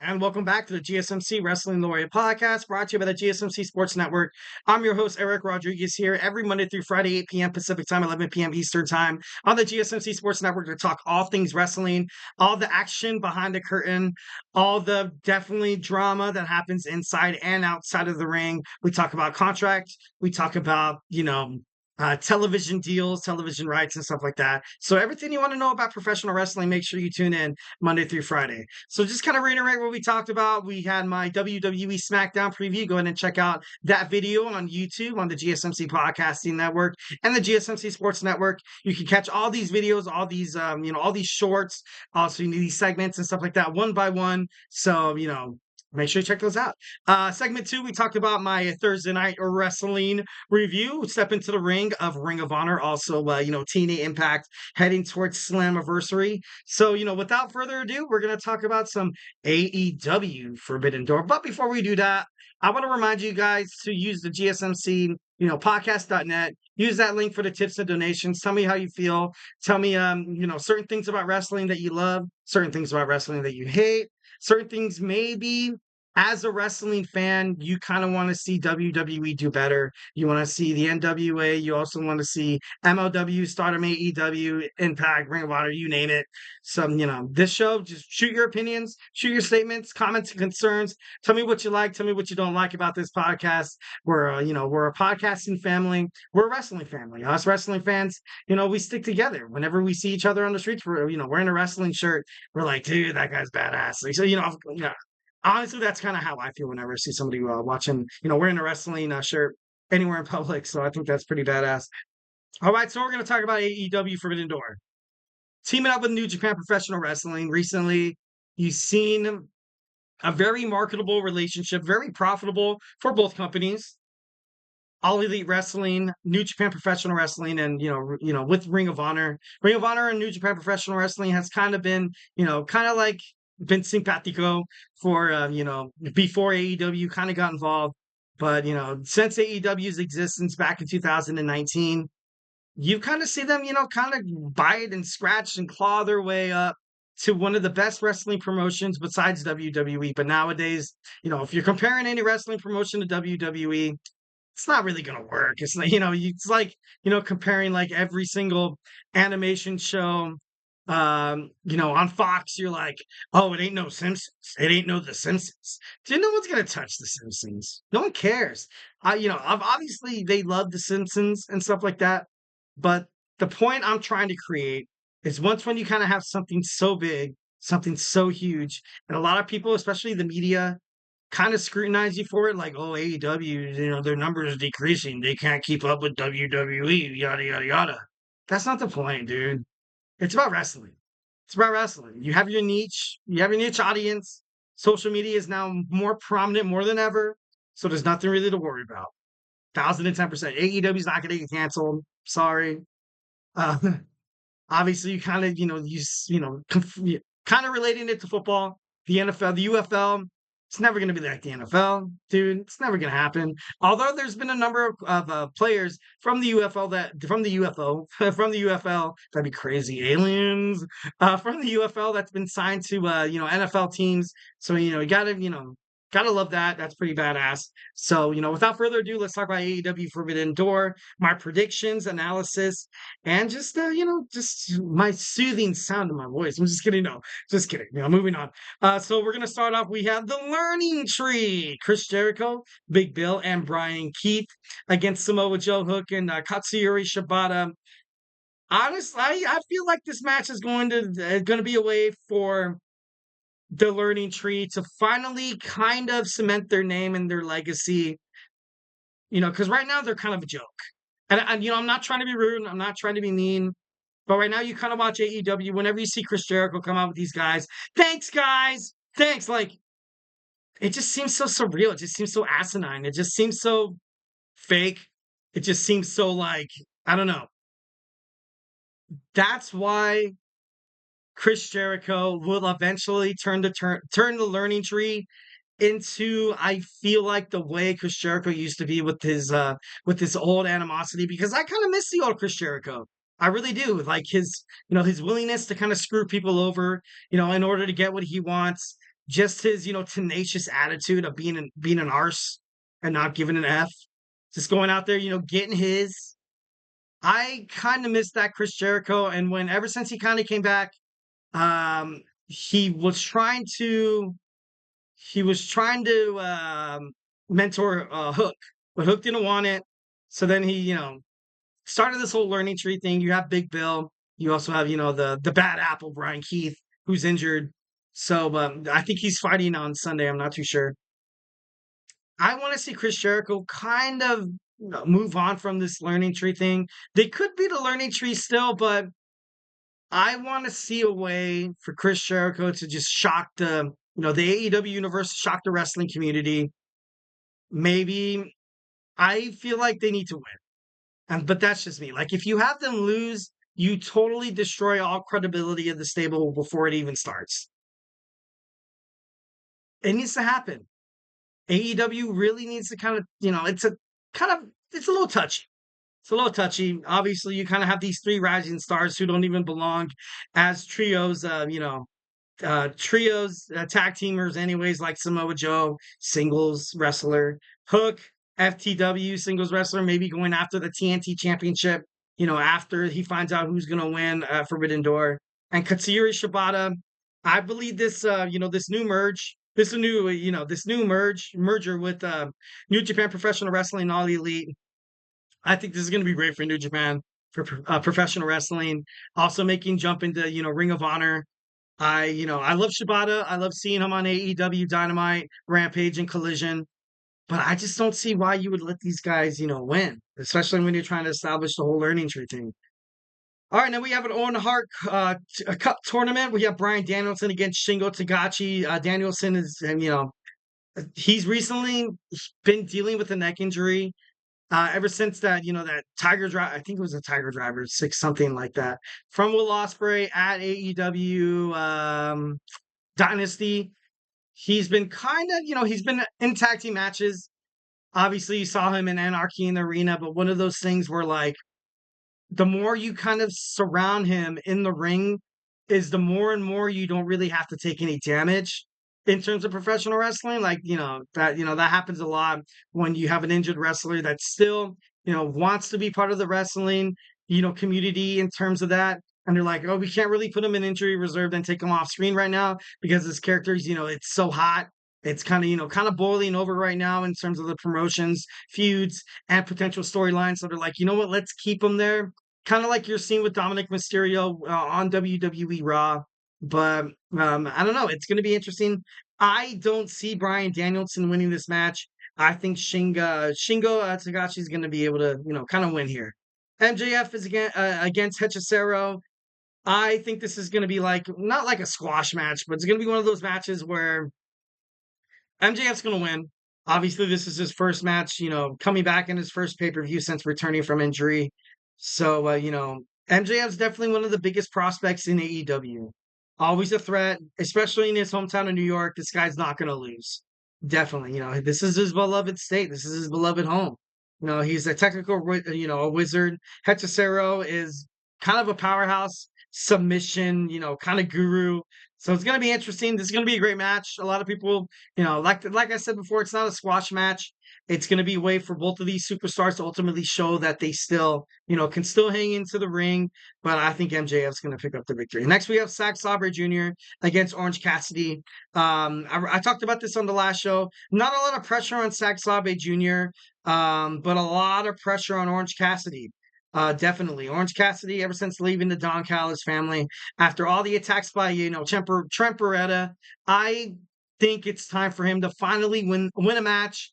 And welcome back to the GSMC Wrestling Laureate Podcast, brought to you by the GSMC Sports Network. I'm your host, Eric Rodriguez, here every Monday through Friday, 8 p.m. Pacific Time, 11 p.m. Eastern Time on the GSMC Sports Network to talk all things wrestling, all the action behind the curtain, all the definitely drama that happens inside and outside of the ring. We talk about contracts. We talk about, television deals, television rights, and stuff like that. So everything you want to know about professional wrestling, make sure you tune in Monday through Friday. So just kind of reiterate what we talked about. We had my WWE SmackDown preview. Go ahead and check out that video on YouTube on the GSMC Podcasting Network and the GSMC Sports Network. You can catch all these videos, all these, all these shorts, also these segments and stuff like that one by one. So, make sure you check those out. Segment 2, we talked about my Thursday night wrestling review. Step into the ring of Ring of Honor. Also, TNA Impact heading towards Slammiversary. So, without further ado, we're going to talk about some AEW Forbidden Door. But before we do that, I want to remind you guys to use the GSMC, podcast.net. Use that link for the tips and donations. Tell me how you feel. Tell me, certain things about wrestling that you love, certain things about wrestling that you hate. Certain things maybe as a wrestling fan, you kind of want to see WWE do better. You want to see the NWA. You also want to see MLW, Stardom, AEW, Impact, Ring of Honor, you name it. So, this show, just shoot your opinions, shoot your statements, comments, and concerns. Tell me what you like. Tell me what you don't like about this podcast. We're a podcasting family. We're a wrestling family. Us wrestling fans, we stick together. Whenever we see each other on the streets, we're in a wrestling shirt. We're like, dude, that guy's badass. So, honestly, that's kind of how I feel whenever I see somebody watching, wearing a wrestling shirt anywhere in public. So I think that's pretty badass. All right, so we're going to talk about AEW Forbidden Door. Teaming up with New Japan Professional Wrestling. Recently, you've seen a very marketable relationship, very profitable for both companies. All Elite Wrestling, New Japan Professional Wrestling, and with Ring of Honor. Ring of Honor and New Japan Professional Wrestling has kind of been, been simpatico for before AEW kind of got involved. But since AEW's existence back in 2019, you kind of see them, kind of bite and scratch and claw their way up to one of the best wrestling promotions besides WWE. But nowadays, if you're comparing any wrestling promotion to WWE, it's not really gonna work. It's like, comparing like every single animation show, on Fox, you're like, oh, it ain't no Simpsons. It ain't no The Simpsons. Dude, no one's gonna touch The Simpsons. No one cares. Obviously they love The Simpsons and stuff like that. But the point I'm trying to create is once when you kind of have something so big, something so huge, and a lot of people, especially the media, kind of scrutinize you for it, like, oh, AEW, their numbers are decreasing. They can't keep up with WWE, yada, yada, yada. That's not the point, dude. It's about wrestling. It's about wrestling. You have your niche. You have your niche audience. Social media is now more prominent more than ever. So there's nothing really to worry about. 1,010%. AEW is not going to get canceled. Sorry. Uh, obviously, you kind of, kind of relating it to football, the NFL, the UFL. It's never going to be like the NFL, dude. It's never going to happen. Although there's been a number of players from the UFL from the UFL, that'd be crazy aliens from the UFL that's been signed to NFL teams. So you gotta love that. That's pretty badass. So without further ado, let's talk about AEW Forbidden Door, my predictions, analysis, and just just my soothing sound of my voice. I'm just kidding. No, just kidding. Moving on. So we're gonna start off. We have the Learning Tree: Chris Jericho, Big Bill, and Brian Keith against Samoa Joe, Hook, and Katsuyori Shibata. Honestly, I feel like this match is going to be a way for the Learning Tree to finally kind of cement their name and their legacy. Because right now they're kind of a joke. And I'm not trying to be rude. I'm not trying to be mean. But right now, you kind of watch AEW. Whenever you see Chris Jericho come out with these guys, thanks, guys. Thanks. Like, it just seems so surreal. It just seems so asinine. It just seems so fake. It just seems so like, I don't know. That's why Chris Jericho will eventually turn the Learning Tree into, I feel like, the way Chris Jericho used to be with his old animosity, because I kind of miss the old Chris Jericho. I really do. Like his willingness to kind of screw people over, in order to get what he wants. just his, tenacious attitude of being an arse and not giving an F, just going out there, getting his. I kind of miss that Chris Jericho, and ever since he kind of came back, he was trying to mentor Hook, but Hook didn't want it. So then he, started this whole learning tree thing. You have Big Bill. You also have, the bad apple, Brian Keith, who's injured. So I think he's fighting on Sunday. I'm not too sure. I want to see Chris Jericho kind of move on from this learning tree thing. They could be the learning tree still, but I want to see a way for Chris Jericho to just shock the AEW universe, shock the wrestling community. Maybe I feel like they need to win. But that's just me. Like, if you have them lose, you totally destroy all credibility of the stable before it even starts. It needs to happen. AEW really needs to kind of, it's a little touchy. It's a little touchy. Obviously, you kind of have these three rising stars who don't even belong as trios, tag teamers anyways, like Samoa Joe, singles wrestler, Hook, FTW, singles wrestler, maybe going after the TNT championship, after he finds out who's going to win Forbidden Door. And Katsuyori Shibata, I believe this new merger with New Japan Professional Wrestling and All Elite. I think this is going to be great for New Japan, for professional wrestling. Also making jump into, Ring of Honor. I love Shibata. I love seeing him on AEW Dynamite, Rampage, and Collision. But I just don't see why you would let these guys, win, especially when you're trying to establish the whole learning tree thing. All right, now we have an Owen Hart Cup tournament. We have Bryan Danielson against Shingo Tagachi. Danielson is, he's recently been dealing with a neck injury. Ever since that, that Tiger Drive, I think it was a Tiger Driver 6, something like that, from Will Ospreay at AEW Dynasty. He's been he's been in tag team matches. Obviously, you saw him in Anarchy in the Arena, but one of those things where, like, the more you kind of surround him in the ring is the more and more you don't really have to take any damage in terms of professional wrestling. Like, that happens a lot when you have an injured wrestler that still, wants to be part of the wrestling, community in terms of that. And they're like, oh, we can't really put him in injury reserve and take him off screen right now because his character's, it's so hot. It's kind of boiling over right now in terms of the promotions, feuds, and potential storylines. So they're like, you know what? Let's keep him there. Kind of like you're seeing with Dominic Mysterio on WWE Raw. But I don't know. It's going to be interesting. I don't see Bryan Danielson winning this match. I think Shingo Tagachi is going to be able to, kind of win here. MJF is against Hechicero. I think this is going to be not like a squash match, but it's going to be one of those matches where MJF's going to win. Obviously, this is his first match, coming back in his first pay-per-view since returning from injury. So, MJF's definitely one of the biggest prospects in AEW. Always a threat, especially in his hometown of New York. This guy's not going to lose. Definitely, this is his beloved state. This is his beloved home. He's a technical, a wizard. Hechicero is kind of a powerhouse submission, kind of guru. So it's going to be interesting. This is going to be a great match. A lot of people, like I said before, it's not a squash match. It's going to be a way for both of these superstars to ultimately show that they still, can still hang into the ring. But I think MJF's going to pick up the victory. Next, we have Zack Sabre Jr. against Orange Cassidy. I talked about this on the last show. Not a lot of pressure on Zack Sabre Jr., but a lot of pressure on Orange Cassidy. Definitely. Orange Cassidy, ever since leaving the Don Callis family, after all the attacks by, Trent Beretta, I think it's time for him to finally win a match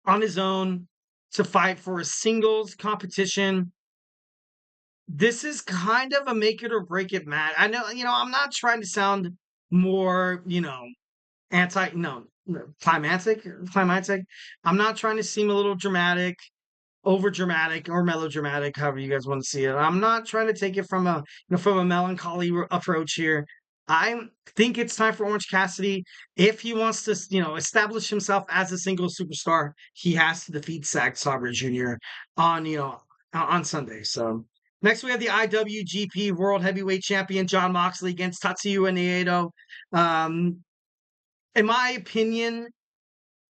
on his own, to fight for a singles competition. This is kind of a make it or break it match. I know, I'm not trying to sound more, climactic. I'm not trying to seem a little dramatic, over dramatic, or melodramatic, however you guys want to see it. I'm not trying to take it from a melancholy approach here. I think it's time for Orange Cassidy. If he wants to, establish himself as a single superstar, he has to defeat Zack Sabre Jr. on Sunday. So next we have the IWGP World Heavyweight Champion Jon Moxley against Tatsuya Naito. in my opinion,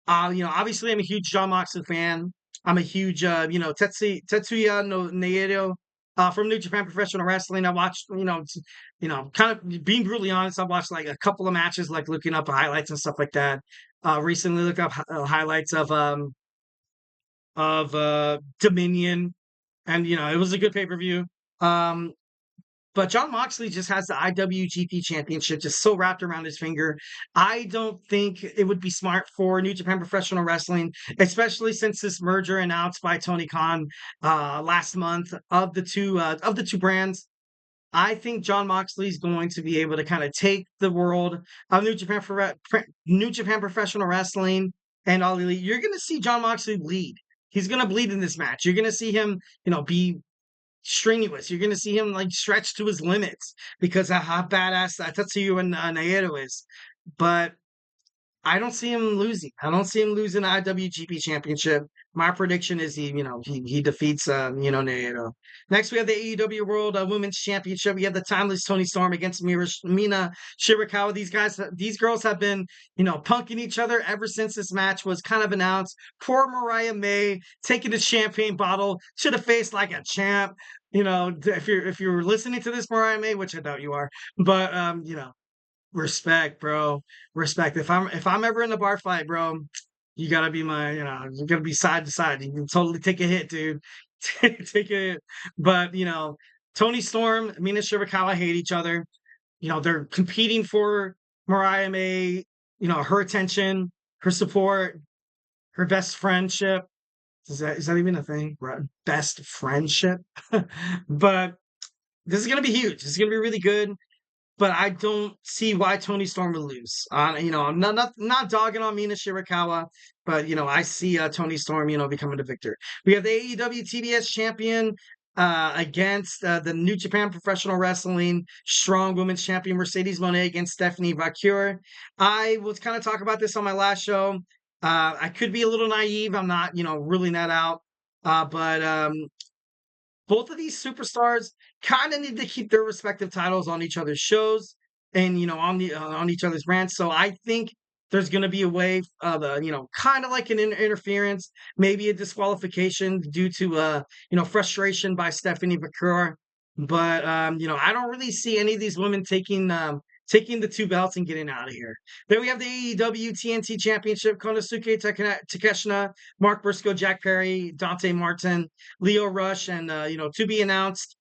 obviously I'm a huge Jon Moxley fan. I'm a huge, Tetsuya no Naito from New Japan Professional Wrestling. I watched, kind of being brutally honest, I watched like a couple of matches, like looking up highlights and stuff like that. Recently, look up highlights of Dominion, and it was a good pay per view. Um, but Jon Moxley just has the IWGP Championship just so wrapped around his finger. I don't think it would be smart for New Japan Professional Wrestling, especially since this merger announced by Tony Khan last month of the two brands. I think Jon Moxley is going to be able to kind of take the world of New Japan Professional Wrestling and All Elite. You're going to see Jon Moxley bleed. He's going to bleed in this match. You're going to see him, be strenuous. You're going to see him like stretch to his limits because of how badass Tetsuya and Naito is. But I don't see him losing. I don't see him losing the IWGP Championship. My prediction is he defeats Naito. Next, we have the AEW World Women's Championship. We have the timeless Toni Storm against Mina Shirakawa. These girls have been punking each other ever since this match was kind of announced. Poor Mariah May taking the champagne bottle, should have faced like a champ. If you're listening to this, Mariah May, which I doubt you are, but respect, bro. Respect. If I'm ever in a bar fight, bro, you gotta be you gotta be side to side. You can totally take a hit, dude. Take a hit. But Toni Storm, Mina Shirakawa hate each other. They're competing for Mariah May, her attention, her support, her best friendship. Is that even a thing? Right? Best friendship? But this is gonna be huge. This is gonna be really good. But I don't see why Toni Storm will lose. I'm not dogging on Mina Shirakawa, but I see Toni Storm, becoming the victor. We have the AEW TBS champion against the New Japan Professional Wrestling Strong Women's Champion Mercedes Mone against Stephanie Vaquer. I was kind of talking about this on my last show. I could be a little naive. I'm not, ruling that out. But both of these superstars kind of need to keep their respective titles on each other's shows and on each other's brands. So I think there's going to be a way of kind of like an interference, maybe a disqualification due to frustration by Stephanie Vaquer. But I don't really see any of these women taking the two belts and getting out of here. Then we have the AEW TNT Championship: Konosuke Takeshita, Mark Briscoe, Jack Perry, Dante Martin, Leo Rush, and to be announced.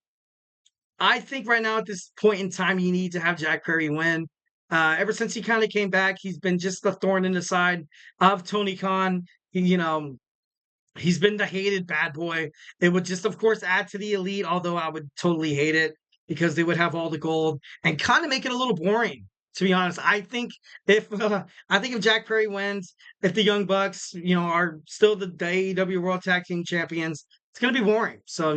I think right now at this point in time, you need to have Jack Perry win. Ever since he kind of came back, he's been just the thorn in the side of Tony Khan. He's been the hated bad boy. It would just, of course, add to the elite, although I would totally hate it because they would have all the gold and kind of make it a little boring. To be honest, I think if Jack Perry wins, if the Young Bucks, are still the AEW World Tag Team Champions, it's going to be boring. So,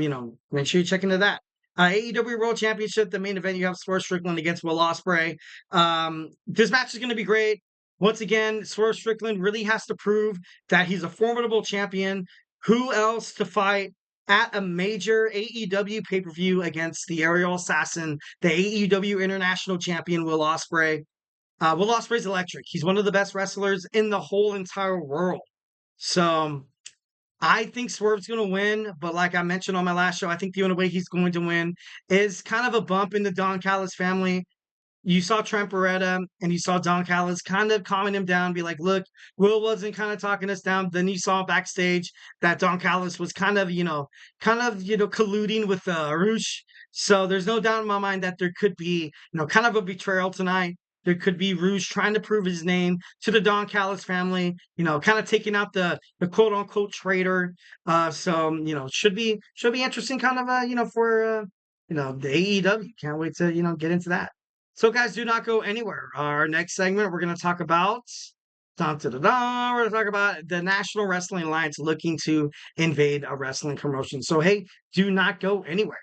make sure you check into that. AEW World Championship, the main event, you have Swerve Strickland against Will Ospreay. This match is going to be great. Once again, Swerve Strickland really has to prove that he's a formidable champion. Who else to fight at a major AEW pay-per-view against the Ariel Assassin, the AEW International Champion, Will Ospreay? Will Ospreay's electric. He's one of the best wrestlers in the whole entire world. So I think Swerve's going to win, but like I mentioned on my last show, I think the only way he's going to win is kind of a bump in the Don Callis family. You saw Trent Beretta and you saw Don Callis kind of calming him down, be like, look, Will wasn't kind of talking us down. Then you saw backstage that Don Callis was kind of colluding with Roosh. So there's no doubt in my mind that there could be, kind of a betrayal tonight. There could be Roosh trying to prove his name to the Don Callis family, kind of taking out the quote unquote traitor. So should be interesting kind of for the AEW. Can't wait to get into that. So, guys, do not go anywhere. Our next segment, we're going to talk about we're going to talk about the National Wrestling Alliance looking to invade a wrestling promotion. So, hey, do not go anywhere.